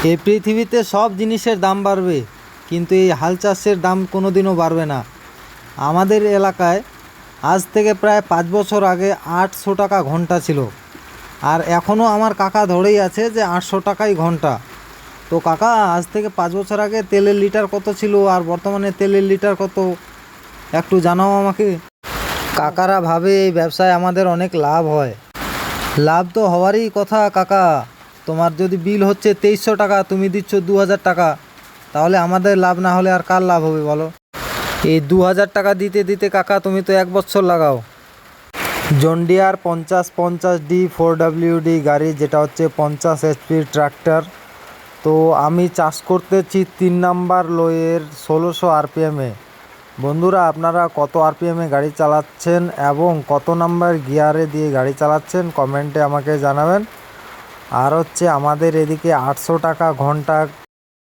এই পৃথিবীতে সব জিনিসের দাম বাড়বে, কিন্তু এই হাল চাষের দাম কোনোদিনও বাড়বে না। আমাদের এলাকায় আজ থেকে প্রায় 5 বছর আগে 800 টাকা ঘন্টা ছিল, আর এখনও আমার কাকা ধরেই আছে যে 800 টাকাই ঘন্টা। তো কাকা, আজ থেকে 5 বছর আগে তেলের লিটার কত ছিল আর বর্তমানে তেলের লিটার কত, একটু জানাও আমাকে। কাকারা ভাবে এই ব্যবসায় আমাদের অনেক লাভ হয়। লাভ তো হওয়ারই কথা কাকা। তোমার যদি বিল হচ্ছে 2300 টাকা, তুমি দিচ্ছ 2000 টাকা, তাহলে আমাদের লাভ না হলে আর কার লাভ হবে বলো? এই 2000 টাকা দিতে দিতে কাকা তুমি তো 1 বছর লাগাও। জন ডিয়ার 5050D 4WD গাড়ি, যেটা হচ্ছে 50 HP ট্রাক্টর। তো আমি চাষ করতেছি 3 নাম্বার লোয়ের 1600 RPM-এ। বন্ধুরা, আপনারা কত RPM-এ গাড়ি চালাচ্ছেন এবং কত নাম্বার গিয়ারে দিয়ে গাড়ি চালাচ্ছেন কমেন্টে আমাকে জানাবেন। আর হচ্ছে আমাদের এদিকে 800 টাকা ঘন্টা